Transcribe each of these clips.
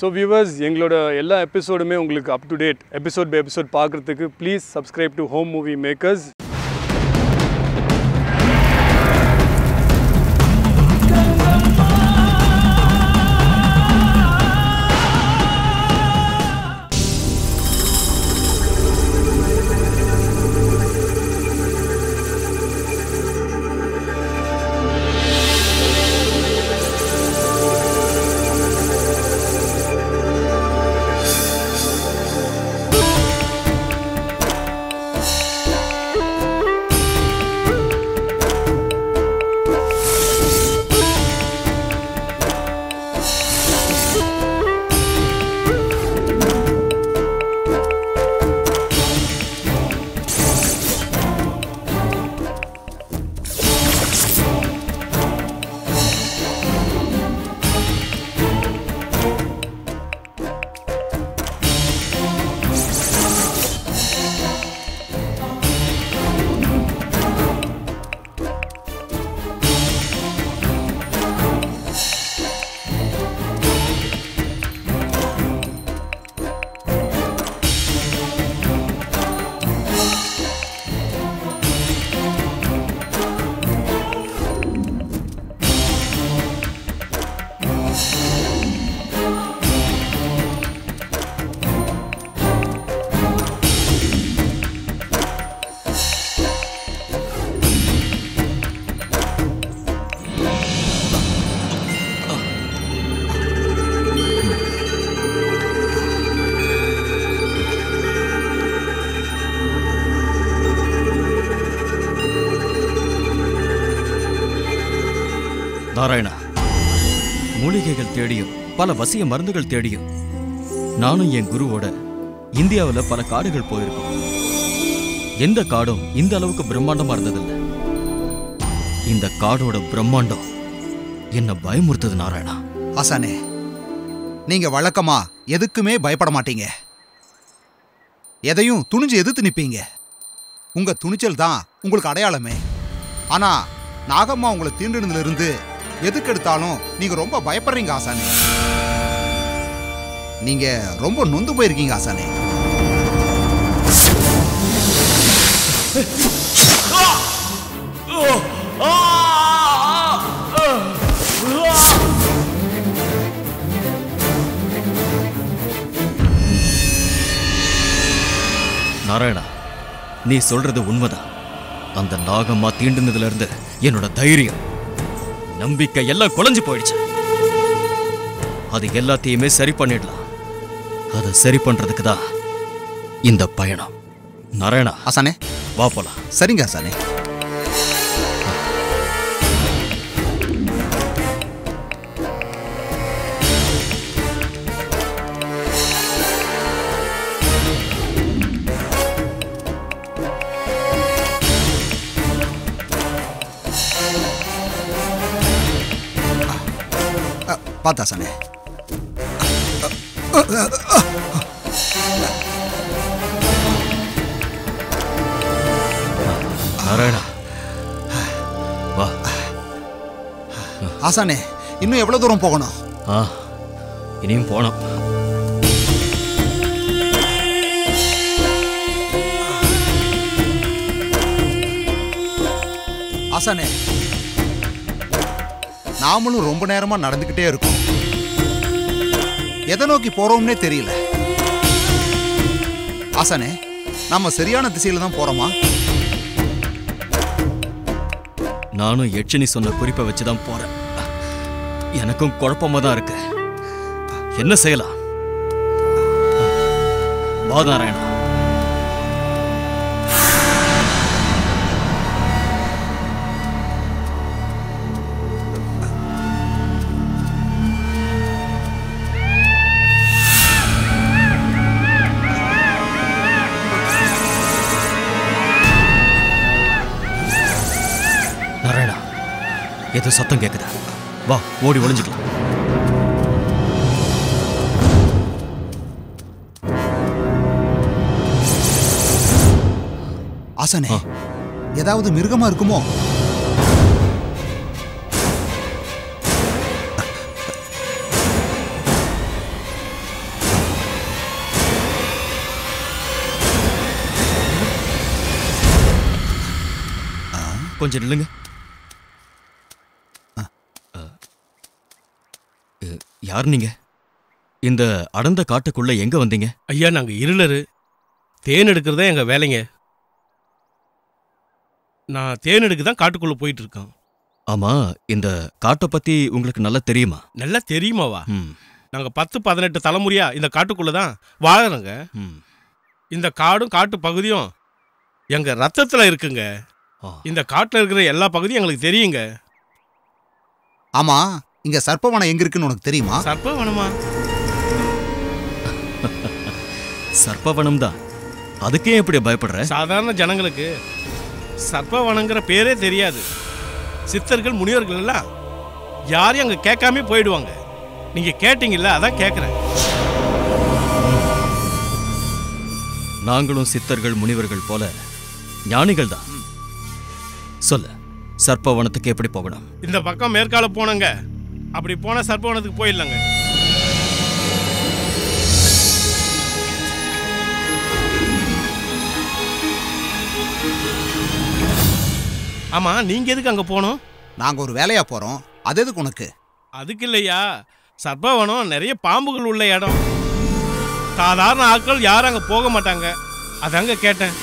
So viewers, எங்களோட எல்லா எபிசோடுமே உங்களுக்கு up to date episode by episode பார்க்குறதுக்கு please subscribe to home movie makers. Narayana, மூலிகைகள் தேடியும் பல வசிய மருந்துகள் தேடியும் நானும் என் குருவோட இந்தியாவில் பல காடுகள் போயிருக்கோம். எந்த காடும் இந்த அளவுக்கு பிரம்மாண்டமா இருந்ததில்லை. இந்த காடோட பிரம்மாண்டம் என்ன பயமுறுத்தது நாராயணா. ஆசானே, நீங்க வழக்கமா எதுக்குமே பயப்பட மாட்டீங்க. எதையும் துணிஞ்சு எதிர்த்து நிப்பீங்க. உங்க துணிச்சல் தான் உங்களுக்கு அடையாளமே. ஆனா நாகம்மா உங்களை தீண்டினதுல இருந்து எதுக்கெடுத்தாலும் நீங்க ரொம்ப பயப்படுறீங்க ஆசானே. நீங்க ரொம்ப நொந்து போயிருக்கீங்க ஆசானே. நாராயணா, நீ சொல்றது உண்மைதான். அந்த நாகம்மா தீண்டினதுல இருந்து என்னோட தைரியம், நம்பிக்கை எல்லாம் குலைஞ்சு போயிடுச்சு. அது எல்லாத்தையுமே சரி பண்ணிடலாம். அதை சரி பண்றதுக்கு தான் இந்த பயணம். நாராயணா, ஆசானே வா போலாம். சரிங்க ஆசானே. பார்த்தா ஆசானே. நாராயணா, வா. ஆசானே, இன்னும் எவ்வளவு தூரம் போகணும்? இனியும் போனோம். ஆசானே, நாமளும் ரொம்ப நேரமா நடந்துகிட்டே இருக்கோம். எதை நோக்கி போறோம்னே தெரியல. ஆசானே, நாம சரியான திசையில தான் போறோமா? நானும் யட்சினி சொன்ன குறிப்பை வச்சுதான் போறேன். எனக்கும் குழப்பமா தான் இருக்கு. என்ன செய்யலாம்? வா நாராயணா. நாராயணா, ஏதோ சத்தம் கேக்குதா? வா, ஓடி ஒளிஞ்சுக்கலாம். ஆசானே, ஏதாவது மிருகமா இருக்குமோ? கொஞ்சம் நில்லுங்க. யார் நீங்க? இந்த அடர்ந்த காட்டுக்குள்ள எங்க வந்தீங்க? ஐயா, நாங்க இருளரு. தேன் எடுக்கிறதா எங்க வேலைங்க. நான் தேன் எடுக்க தான் காட்டுக்குள்ள போயிட்டு இருக்கேன். ஆமா, இந்த காட்டை பத்தி உங்களுக்கு நல்லா தெரியுமா? நல்லா தெரியுமாவா? நாங்க 10-18 தலைமுறையா இந்த காட்டுக்குள்ள தான் வாழறோங்க. இந்த காடும் காட்டு பகுதியும் எங்க ரத்தத்துல இருக்குங்க. இந்த காட்டுல இருக்கிற எல்லா பகுதியும் எங்களுக்கு தெரியுங்க. ஆமா, இங்க சர்ப்பவனம் எங்க இருக்குன்னு உனக்கு தெரியுமா? சர்ப்பவனமா? சர்ப்பவனம் தான். அதுக்கே எப்படி பயப்படுற? சாதாரண ஜனங்களுக்கு சர்ப்பவனங்கிற பேரே தெரியாது. சித்தர்கள் முனிவர்கள் எல்லாம் யாரையும் அங்க கேட்காம போயிடுவாங்க. நீங்க கேட்டீங்கல்ல, அதான் கேட்கிறேன். நாங்களும் சித்தர்கள் முனிவர்கள் போல ஞானிகள் தான். சொல்லு, சர்ப்பவனத்துக்கு எப்படி போகணும்? இந்த பக்கம் மேற்கால போனங்க. அப்படி போன சர்ப்பவனத்துக்கு போயிடலாங்க. ஆமா, நீங்க எதுக்கு அங்க போனோம்? நாங்க ஒரு வேலையா போறோம். அது எதுக்கு உனக்கு? அதுக்கு இல்லையா, சர்ப்பவனம் நிறைய பாம்புகள் உள்ள இடம். சாதாரண ஆட்கள் யாரும் அங்க போக மாட்டாங்க. அதாங்க கேட்டேன்.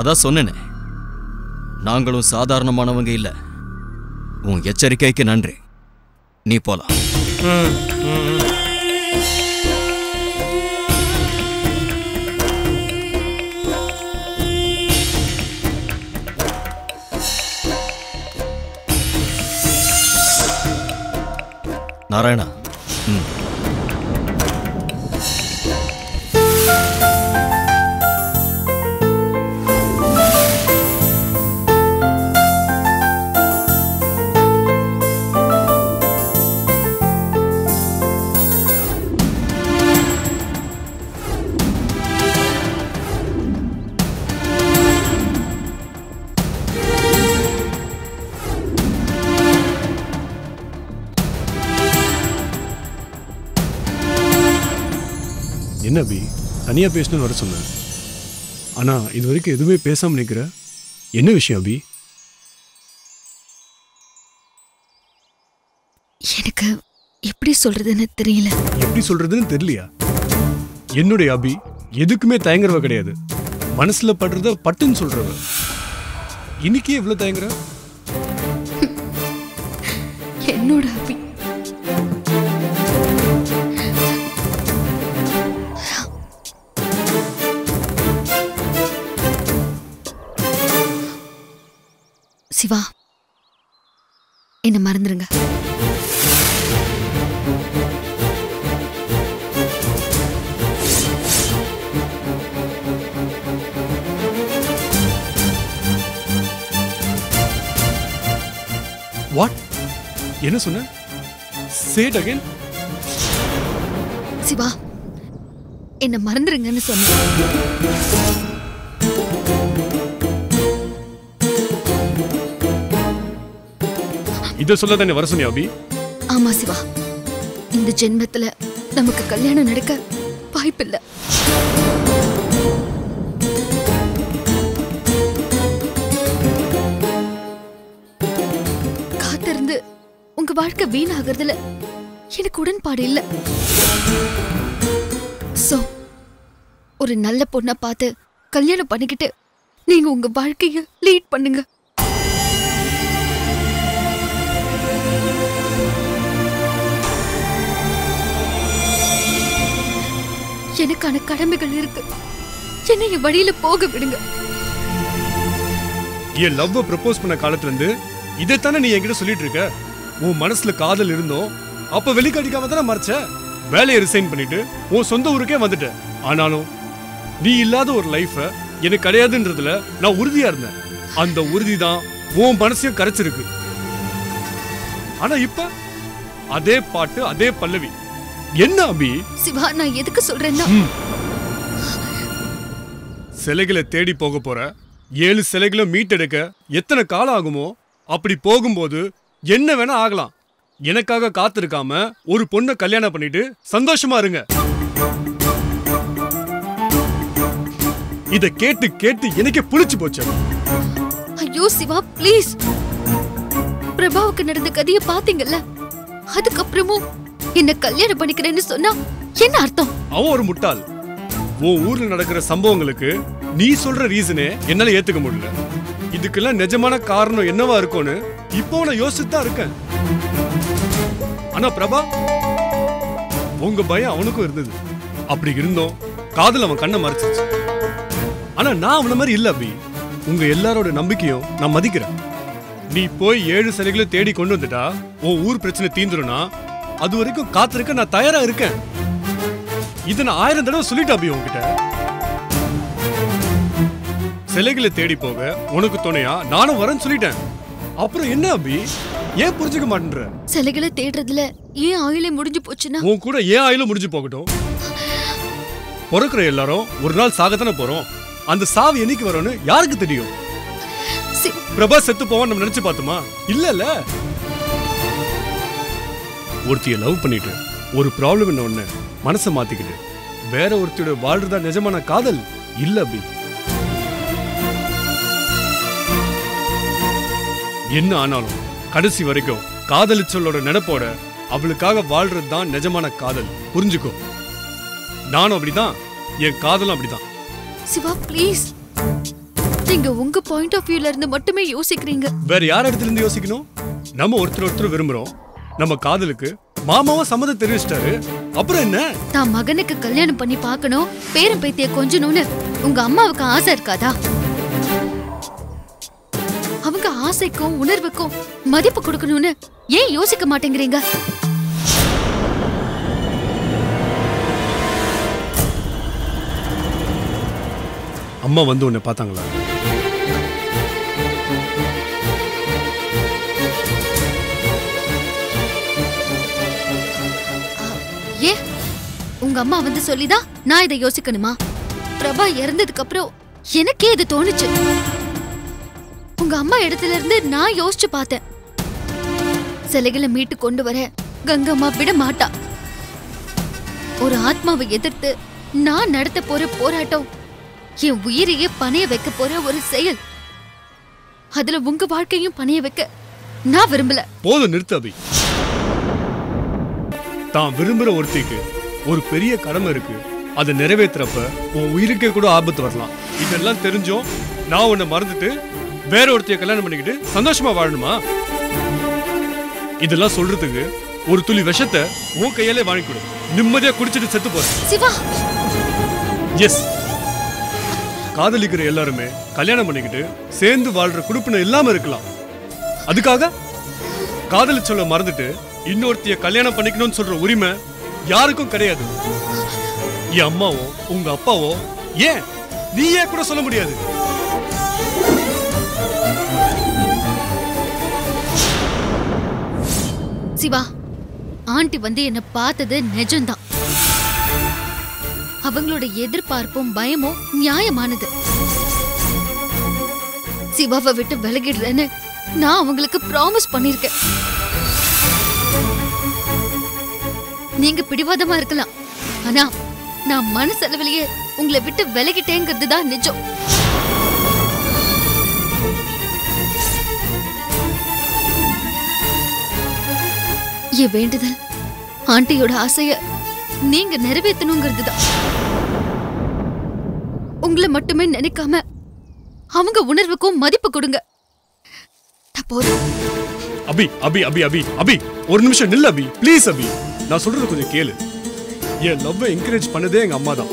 அதான் சொன்னேனே, நாங்களும் சாதாரணமானவங்க இல்ல. உன் எச்சரிக்கைக்கு நன்றி. நீ போலாம். நாராயணா, என்ன அபி, தனியா பேசணும்னு வர சொன்னேன். ஆனா இது வரைக்கும் எதுவுமே பேசாம நிக்கிற. என்ன விஷயம் அபி? எனக்கு எப்படி சொல்றதுன்னு தெரியல. எப்படி சொல்றதுன்னு தெரியலையா? என்னுடைய அபி எதுக்குமே தயங்குறவ கிடையாது. மனசுல படுறத பட்டுன்னு சொல்றவ. இன்னைக்கே இவ்வளவு தயங்குற? என்னோட அபி சிவா, என்ன மறந்துருங்க. வாட்? என்ன சொன்ன? Say it again. சிவா, என்ன மறந்துருங்கன்னு சொன்னேன். இத சொல்ல தானே வர சொன்னியா அபி? ஆமா சிவா, இந்த ஜென்மத்துல நமக்கு கல்யாணம் நடக்க வாய்ப்பில்லை. காத்திருந்து உங்க வாழ்க்கை வீணாகிறதுல எனக்கு உடன்பாடு இல்ல. சோ, ஒரு நல்ல பொண்ணை பார்த்து கல்யாணம் பண்ணிக்கிட்டு நீங்க உங்க வாழ்க்கைய லீட் பண்ணுங்க. எனக்கான கடமைகள் இருக்கு. என்னை என் வழியில போக விடுங்க. என் லவ் ப்ரப்போஸ் பண்ண காலத்துல இருந்து இதைத்தானே நீ என்கிட்ட சொல்லிட்டு இருக்க. உன் மனசுல காதல் இருந்தோம், அப்ப வெளிக்காட்டிக்காம தானே மறைச்ச. வேலையை ரிசைன் பண்ணிட்டு உன் சொந்த ஊருக்கே வந்துட்ட. ஆனாலும் நீ இல்லாத ஒரு லைஃப எனக்கு கிடையாதுன்றதுல நான் உறுதியா இருந்தேன். அந்த உறுதி தான் உன் மனசையும் கரைச்சிருக்கு. ஆனா இப்ப அதே பாட்டு, அதே பல்லவி. என்ன அபி? சிவா, நான் எதுக்கு சொல்றேன்னா, சிலைகளை தேடி போக போற 7 சிலைகளை மீட்டெடுக்க எத்தனை காலம் ஆகுமோ அப்படி போகும்போது என்ன வேணா ஆகலாம். எனக்காக காத்திருக்காம ஒரு பொண்ணை கல்யாணம் பண்ணிட்டு சந்தோஷமா இருங்க. இத கேட்டு கேட்டு எனக்கே புளிச்சு போச்சு. ஐயோ சிவா ப்ளீஸ். பிரபாவுக்கு நடந்த கதைய பாத்தீங்கல்ல, அதுக்கப்புறமும் என்ன கல்யாணம் பண்ணிக்கிறேன்னு சொன்னா என்ன அர்த்தம்? அவன் ஒரு முட்டாள். உன் ஊர்ல நடக்கிற சம்பவங்களுக்கு நீ சொல்ற ரீசனே என்னால ஏத்துக்க முடியல. இதுக்கெல்லாம் நிஜமான காரணம் என்னவா இருக்கும்னு இப்போ நான் யோசிச்சுதான் இருக்கேன். ஆனா பிரபா, உங்க பயம் அவனுக்கும் இருந்தது. அப்படி இருந்தோம் காதல் அவன் கண்ணை மறைச்சிச்சு. ஆனா நான் அவன மாதிரி இல்ல அபி. உங்க எல்லாரோட நம்பிக்கையும் நான் மதிக்கிறேன். நீ போய் 7 சிலைகளை தேடி கொண்டு வந்துட்டா உன் ஊர் பிரச்சனை தீந்துருனா அது வரைக்கும் காத்திருக்க நான் தயாரா இருக்கேன். இதை நான் 1000 தடவை சொல்லிட்டேன் அபி உங்ககிட்ட. சிலைகளை தேடி போக உனக்கு துணையா நானும் வரேன்னு சொல்லிட்டேன். அப்புறம் என்ன அபி, ஏன் புரிஞ்சுக்க மாட்டேன்ற? சிலைகளை தேடுறதுல ஏன் ஆயிலே முடிஞ்சு போச்சுன்னா உன் கூட ஏன் ஆயிலும் முடிஞ்சு போகட்டும். பிறக்கிற எல்லாரும் ஒரு நாள் சாகத்தானே போறோம். அந்த சாவு என்னைக்கு வரும்னு யாருக்கு தெரியும்? பிரபா செத்து போவான் நம்ம நினைச்சு பார்த்தோமா? இல்ல. ஒருத்திய லவ் பண்ணிட்டு ஒரு ப்ராப்ளம் என்ன ஒண்ணு மனசை மாத்திக்கிட்டு வேற ஒருத்தியோட வாழ்றதா நிஜமான காதல் இல்ல அபி. என்ன ஆனாலும் கடைசி வரைக்கும் காதலிச்சலோட நினைப்போட அவளுக்காக வாழ்றது தான் நிஜமான காதல். புரிஞ்சுக்கோ. நானும் அப்படிதான், என் காதலும் அப்படிதான். சிவா ப்ளீஸ், நீங்க உங்க பாயிண்ட் ஆஃப் வியூல இருந்து மட்டுமே யோசிக்கிறீங்க. வேற யார் இடத்துல இருந்து யோசிக்கணும்? நம்ம ஒருத்தர் விரும்புறோம். நம்ம காதலுக்கு மாமாவும் சம்மதம் தெரிவிச்சிட்டாரு. அப்புறம் என்ன? தான் மகனுக்கு கல்யாணம் பண்ணி பார்க்கணும், பேரன் பேத்திய கொஞ்சணும்னு உங்க அம்மாவுக்கு ஆசை இருக்காதா? அவங்க ஆசைக்கும் உணர்வுக்கும் மதிப்பு கொடுக்கணும்னு ஏன் யோசிக்க மாட்டேங்கிறீங்க? அம்மா வந்து உன்னை பார்த்தாங்களா? ஏ, உங்க அம்மா வந்து சொல்லிதான் நான் இதை யோசிக்கணுமா? பிரபா இறந்ததுக்கு அப்புறம் எனக்கே இது தோணுச்சு. உங்க அம்மா இடத்துல இருந்து நான் யோசிச்சு பார்த்தேன். சிலைகளை மீட்டு கொண்டு வர கங்கம்மா விட மாட்டா. ஒரு ஆத்மாவை எதிர்த்து நான் நடத்த போற போராட்டம் என் உயிரையே பணைய வைக்க போற ஒரு செயல். அதுல உங்க வாழ்க்கையும் பணைய வைக்க நான் விரும்பல. போதும், நிறுத்து அபி. தான் விரும்புற ஒருத்திக்கு ஒரு பெரிய கடமை இருக்கு. அதை நிறைவேற்றுறப்ப உன் உயிருக்கே கூட ஆபத்து வரலாம். இதெல்லாம் தெரிஞ்சும் நான் உன்னை மறந்துட்டு வேற ஒருத்தைய கல்யாணம் பண்ணிக்கிட்டு சந்தோஷமா வாழணுமா? இதெல்லாம் சொல்றதுக்கு ஒரு துளி விஷத்தை உன் கையாலே வாங்கி கொடு. நிம்மதியா குடிச்சிட்டு செத்து போற. சிவா, எஸ், காதலிக்கிற எல்லாருமே கல்யாணம் பண்ணிக்கிட்டு சேர்ந்து வாழ்ற குடுப்பினம் இல்லாம இருக்கலாம். அதுக்காக காதலி சொல்ல மறந்துட்டு இன்னொருத்திய கல்யாணம் பண்ணிக்கணும்னு சொல்ற உரிமை யாருக்கும் கிடையாது. என் அம்மாவோ உங்க அப்பாவோ ஏன் நீயே கூட சொல்ல முடியாது. சிவா, ஆண்டி வந்து என்ன பார்த்தது நிஜம்தான். அவங்களோட எதிர்பார்ப்பும் பயமும் நியாயமானது. சிவாவை விட்டு விலகிடுறேன்னு நான் அவங்களுக்கு ப்ராமிஸ் பண்ணிருக்கேன். நீங்க பிடிவாதமா இருக்கலாம், ஆனா நான் மனசளவிலேயே உங்களை விட்டு விலகிட்டேங்கிறது தான் நிஜம். என் வேண்டுதல் ஆண்டியோட ஆசைய நீங்க நிறைவேற்றணுங்கிறது தான். உங்களை மட்டுமே நினைக்காம அவங்க உணர்வுக்கும் மதிப்பு கொடுங்க. அபி அபி அபி அபி அபி ஒரு நிமிஷம் நில்ல அபி, ப்ளீஸ் அபி. நான் சொல்றது கொஞ்சம் கேளு. என் லவ்வை என்கரேஜ் பண்ணதே எங்க அம்மா தான்.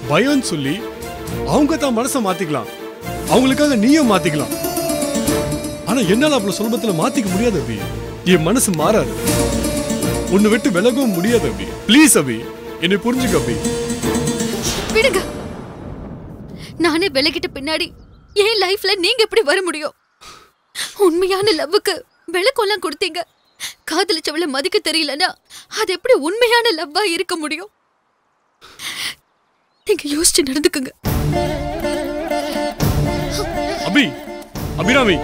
பயம்னு சொல்லி அவங்க தான் மனசை மாத்திக்கலாம், அவங்களுக்காக நீயும் மாத்திக்கலாம். ஆனா என்னால அவ்வளவு சுலபத்துல மாத்திக்க முடியாது அபி. என் மனசு மாறாது. உன்னை விட்டு விலகவும் முடியாது அபி. ப்ளீஸ் அபி, என்னை புரிஞ்சுக்க அபி. விடுங்க. நானே விலகிட்ட பின்னாடி என் லைஃப்ல நீங்க எப்படி வர முடியும்? உண்மையான லவ்வுக்கு விளக்கெல்லாம் கொடுத்தீங்க. காதலிச்சவளை மதிக்க தெரியலன்னா அது எப்படி உண்மையான லவ்வா இருக்க முடியும்? நீங்க யோசிச்சு நடந்துக்குங்க. அபி, அபிராமி,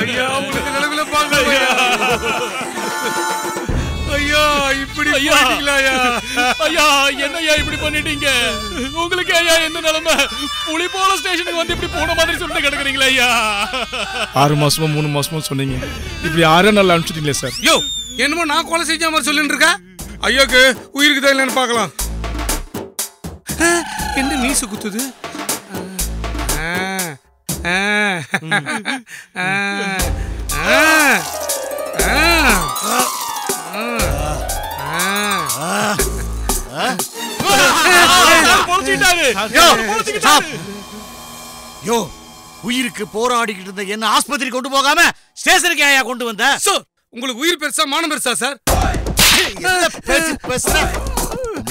ஐயா உங்களுக்கு நிலவில பாங்க ஐயா இப்படி பண்ணிட்டீங்களா ஐயா என்னய்யா இப்படி பண்ணிட்டீங்க உங்களுக்கு ஐயா என்ன நிலைமை புலி போல ஸ்டேஷனுக்கு வந்து இப்படி போன மாதிரி சொல்லிட்டு கிடக்குறீங்களா ஐயா 6 மாசமோ 3 மாசமோ சொன்னீங்க இப்படி 6 நாள் அனுப்பிச்சிட்டீங்களே சார் யோ என்னமோ நான் கொலை செஞ்ச மாதிரி சொல்லிட்டு இருக்க ஐயாக்கு உயிருக்கு தான் இல்லைன்னு பார்க்கலாம் என்ன மீசு குத்துது யோ உயிருக்கு போராடிக்கிட்டு இருந்த என்ன ஆஸ்பத்திரி கொண்டு போகாம ஸ்டேஷனுக்கு ஏன் கொண்டு வந்த உங்களுக்கு உயிர் பெருசா மானம் பெருசா சார்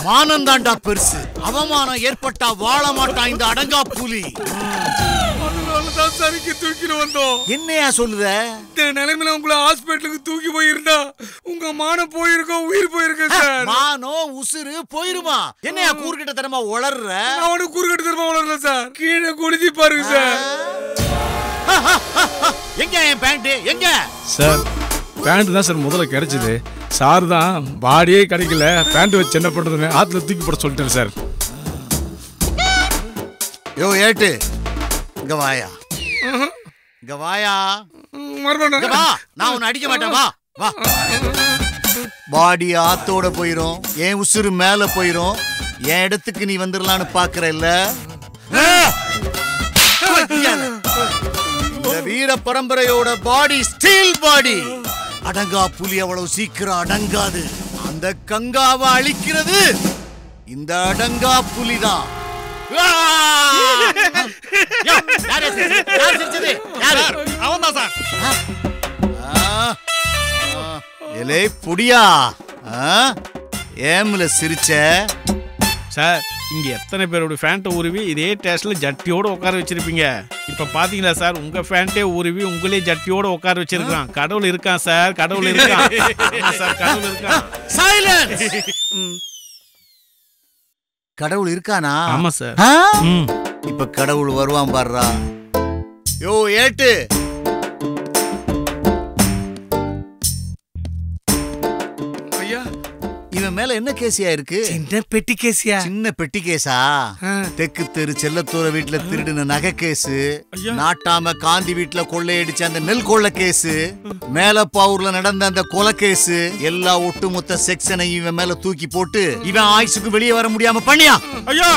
மானம் தாண்டா பெருசு அவமானம் ஏற்பட்டா வாழ மாட்டான் இந்த அடங்கா புலி அதனாலதான் சரிக்கு தூக்கிட்டு வந்தோம் என்னையா சொல்லுத இந்த நிலைமையில உங்களை ஹாஸ்பிட்டலுக்கு தூக்கி போயிருந்தா உங்க மானம் போயிருக்கோம் உயிர் போயிருக்கேன் சார் மானம் உசுறு போயிருமா என்னையா கூறுகிட்ட தரமா உளர்ற அவனுக்கு குறுக்கிட்டு தரமா உளரல சார் கீழே குளிச்சு பாருங்க சார் எங்க என் பேண்ட் எங்க சார் பேண்ட் தான் சார் முதல்ல கிடைச்சது சார் தான் பாடியே கிடைக்கல பேண்ட் வச்சு என்ன பண்றதுன்னு ஆத்துல தூக்கி போட சொல்லிட்டேன் சார் யோ ஏட்டு இங்க வாயா இங்க வாயா மறுபடியும் வா நான் உன்னை அடிக்க மாட்டேன் வா வா பாடி ஆத்தோட போயிரும் என் உசுறு மேல போயிரும் என் இடத்துக்கு நீ வந்துடலான்னு பாக்குற இல்ல இந்த வீர பரம்பரையோட பாடி ஸ்டீல் பாடி அடங்கா புலி அவ்வளவு சீக்கிரம் அடங்காது அந்த கங்காவை அழிக்கிறது இந்த அடங்கா புலிதான் அவன்தான் சார் எலே புடியா ஏம்ல சிரிச்ச சார் இங்க எத்தனை பேரோட ஃபேண்ட்டை உருவி இதே டேஸ்ட்ல ஜட்டியோட உட்கார வச்சிருப்பீங்க இப்ப பாத்தீங்களா சார் உங்க ஃபேண்ட்டே உருவி உங்களே ஜட்டியோட உட்கார வச்சிருக்கான் கடவுள் இருக்கான் சார் கடவுள் இருக்கான் சார் கடவுள் இருக்கான் சைலன்ஸ் கடவுள் இருக்கானா ஆமா சார் இப்ப கடவுள் வருவான் பாருடா யோ ஏட்டு ஐயா இவன் மேல என்ன கேசியா இருக்கு சின்ன பெட்டி கேசியா சின்ன பெட்டி கேஸா தெற்கு தெரு செல்லத்தூர வீட்டுல திருடின நகை கேசு நாட்டாம காந்தி வீட்டுல கொள்ளையடிச்ச அந்த நெல் கொள்ளை கேசு மேலப்பாவூர்ல நடந்த அந்த கொலை கேசு எல்லா ஒட்டுமொத்த செக்ஷனை இவன் மேல தூக்கி போட்டு இவன் ஆயுசுக்கு வெளியே வர முடியாம பண்ணியா ஐயா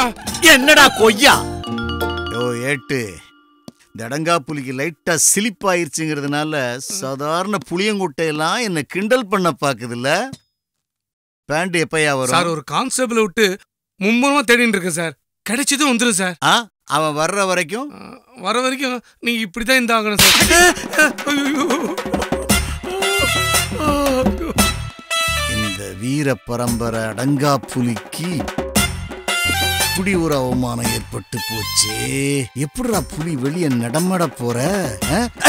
என்னடா கொய்யா யோ ஏட்டு இந்த அடங்கா புலிக்கு லைட்டா சிலிப்பாயிருச்சுங்கிறதுனால சாதாரண புளியங்குட்டையெல்லாம் என்ன கிண்டல் பண்ண பாக்குதுல்ல பேண்ட் எப்பயா வரும் சார் ஒரு கான்ஸ்டபிள் விட்டு மும்முரமா தேடிட்டு இருக்கேன் சார் கிடைச்சதும் வந்துடும் சார் அவன் வர்ற வரைக்கும் நீங்க இப்படிதான் இந்த ஆகணும் சார் இந்த வீர பரம்பரை அடங்கா புலிக்கு இப்படி ஒரு அவமானம் ஏற்பட்டு போச்சே எப்படிடா புலி வெளியே நடமாட போற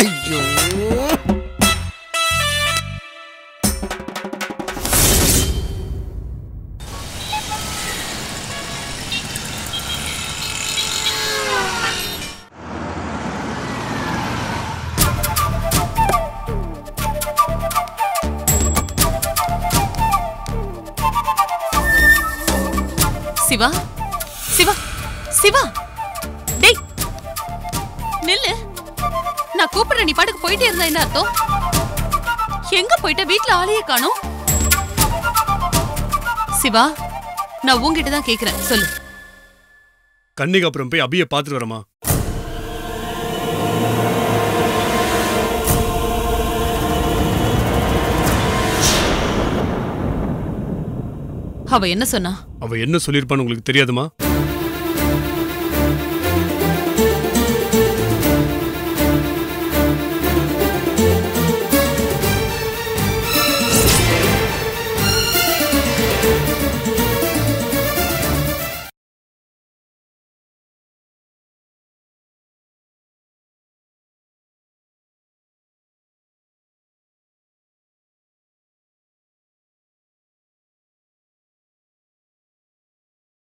ஐயோ சிவா சிவா சிவா டேய் நில்லு நான் கூப்பிடுறேன் நீ பாட்டுக்கு போயிட்டே இருந்தா என்ன அர்த்தம் எங்க போயிட்ட வீட்ல ஆளையே காணோம் சிவா நான் உன்கிட்ட தான் கேக்குறேன் சொல்லு கண்ணிக்கு அப்புறம் போய் அபியை பார்த்துட்டு வரமா அவ என்ன சொன்னா அவ என்ன சொல்லிருப்பான்னு உங்களுக்கு தெரியாதுமா